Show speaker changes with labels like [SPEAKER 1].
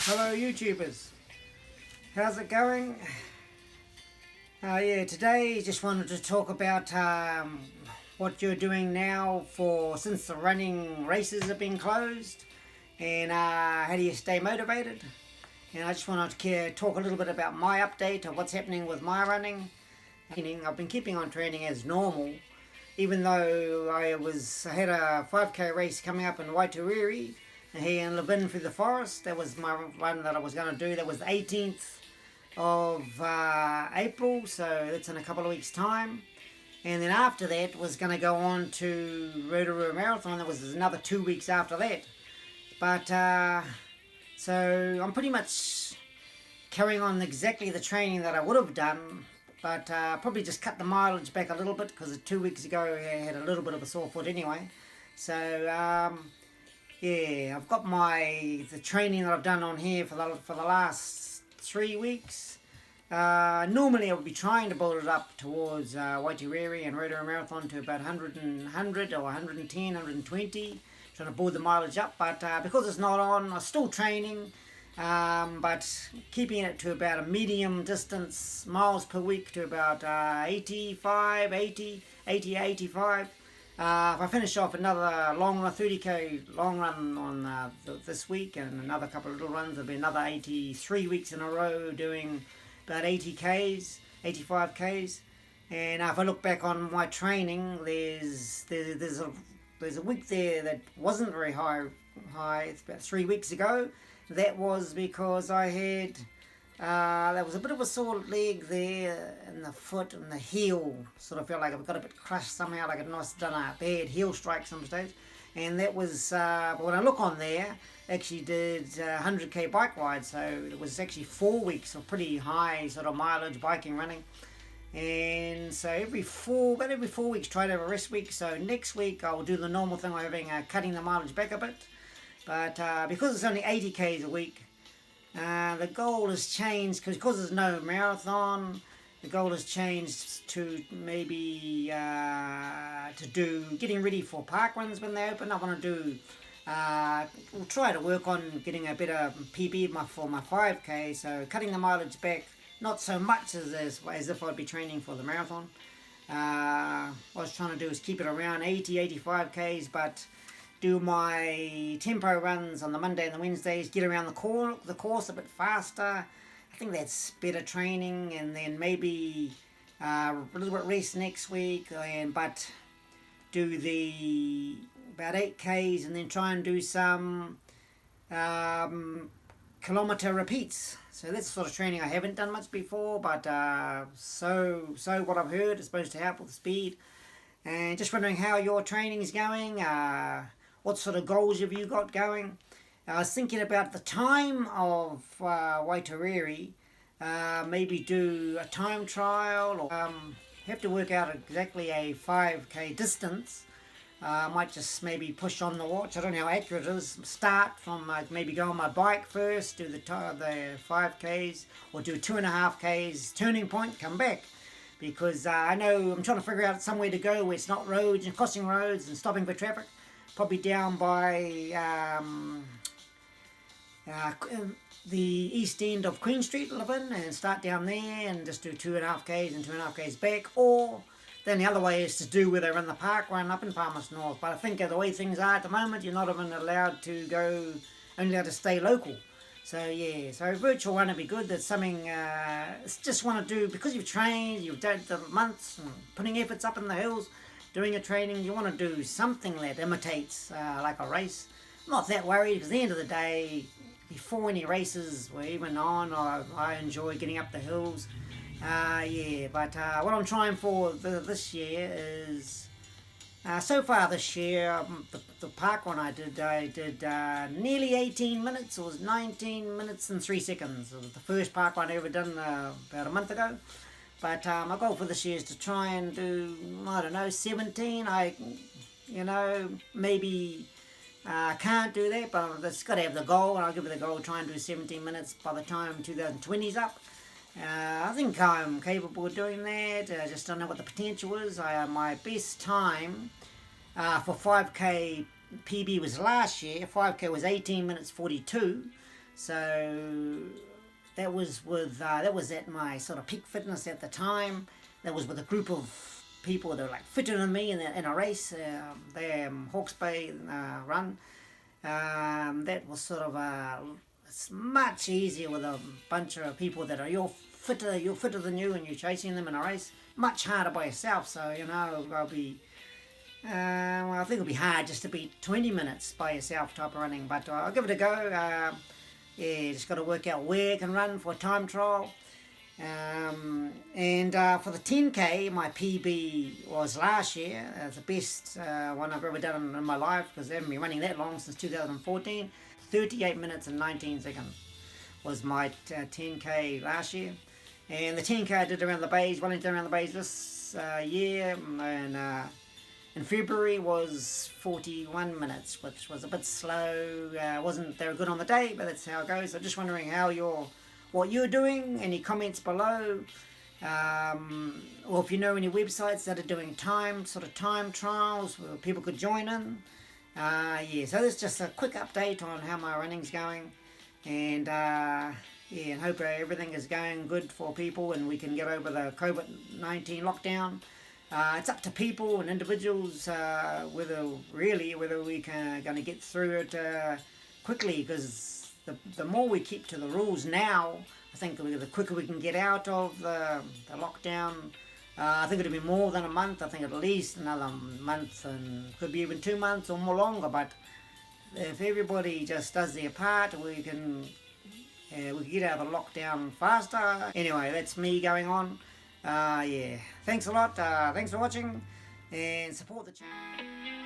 [SPEAKER 1] Hello YouTubers, how's it going? Yeah, today just wanted to talk about what you're doing now since the running races have been closed, and how do you stay motivated. And I just wanted to talk a little bit about my update of what's happening with my running. I've been keeping on training as normal, even though I had a 5k race coming up in Waitariri here in Levin through the forest. That was my run that I was going to do. That was the 18th of April, so that's in a couple of weeks' time. And then after that was going to go on to Rotorua Marathon. That was another 2 weeks after that. But so I'm pretty much carrying on exactly the training that I would have done, but probably just cut the mileage back a little bit because 2 weeks ago I had a little bit of a sore foot anyway. So yeah, I've got the training that I've done on here for the last 3 weeks. Normally I would be trying to build it up towards Waitariri and Rotorua Marathon to about 100 or 110, 120, trying to build the mileage up, but because it's not on, I'm still training, but keeping it to about a medium distance, miles per week, to about 85, 80, 85. If I finish off another long run, 30k long run on this week, and another couple of little runs, there'll be another 83 weeks in a row doing about 80k's, 85k's. And if I look back on my training, there's a week there that wasn't very high. It's about 3 weeks ago. That was because I had there was a bit of a sore leg there in the foot and the heel. Sort of felt like I've got a bit crushed somehow, like I'd done a bad heel strike some stage. And that was, but when I look on there, actually did 100k bike ride, so it was actually 4 weeks of pretty high sort of mileage biking, running. And so about every 4 weeks try to have a rest week. So next week I'll do the normal thing of having cutting the mileage back a bit. But because it's only 80k's a week, the goal has changed because there's no marathon. The goal has changed to maybe to do getting ready for park runs when they open. I want to do. We'll try to work on getting a better PB for my 5k. So cutting the mileage back, not so much as if I'd be training for the marathon. What I was trying to do is keep it around 80, 85k's, but do my tempo runs on the Monday and the Wednesdays, get around the course a bit faster. I think that's better training, and then maybe a little bit rest next week, but do the about 8k's and then try and do some kilometre repeats. So that's the sort of training I haven't done much before, but so what I've heard is supposed to help with speed. And just wondering how your training is going. What sort of goals have you got going? I was thinking about the time of Waitariri. Maybe do a time trial, or have to work out exactly a 5k distance. I might just maybe push on the watch. I don't know how accurate it is. Start from maybe go on my bike first, do the 5k's, or do 2.5k's, turning point, come back. Because I know I'm trying to figure out somewhere to go where it's not roads and crossing roads and stopping for traffic. Probably down by the east end of Queen Street, Levin, and start down there and just do 2.5k's and 2.5k's back. Or then the other way is to do where they run the park run up in Palmerston North. But I think the way things are at the moment, you're not even allowed to go, only allowed to stay local. So yeah, so virtual run would be good. That's something just want to do, because you've trained, you've done the months and putting efforts up in the hills, doing a training, you want to do something that imitates like a race. I'm not that worried, because at the end of the day, before any races were even on, I enjoy getting up the hills. Yeah, but what I'm trying for this year is, so far this year, the park one I did nearly 18 minutes. It was 19 minutes and 3 seconds. It was the first park one I ever done about a month ago. But my goal for this year is to try and do, I don't know, 17. Maybe can't do that, but it's got to have the goal, and I'll give it the goal, try and do 17 minutes by the time 2020's up. I think I'm capable of doing that. I just don't know what the potential is. My best time for 5k PB was last year. 5k was 18 minutes 42. So that was at my sort of peak fitness at the time. That was with a group of people that were like fitter than me in a race. The Hawke's Bay run. That was sort of it's much easier with a bunch of people that are you're fitter than you, and you're chasing them in a race. Much harder by yourself. So I'll be. Well, I think it'll be hard just to beat 20 minutes by yourself type of running, but I'll give it a go. Yeah, just got to work out where I can run for a time trial. And for the 10k, my PB was last year. It's the best one I've ever done in my life, because I haven't been running that long, since 2014. 38 minutes and 19 seconds was my 10k last year. And the 10k I did around the bays, Wellington around the bays this year, and in February was 41 minutes, which was a bit slow. Wasn't very good on the day, but that's how it goes. I'm just wondering what you're doing. Any comments below? Or if you know any websites that are doing time trials where people could join in. Yeah, so that's just a quick update on how my running's going. And yeah, and hope everything is going good for people and we can get over the COVID-19 lockdown. It's up to people and individuals whether we can going to get through it quickly, because the more we keep to the rules now, I think the quicker we can get out of the lockdown. I think it'll be more than a month. I think at least another month, and could be even 2 months or more longer. But if everybody just does their part, we can get out of the lockdown faster. Anyway, that's me going on. Yeah, thanks a lot. Thanks for watching, and support the channel.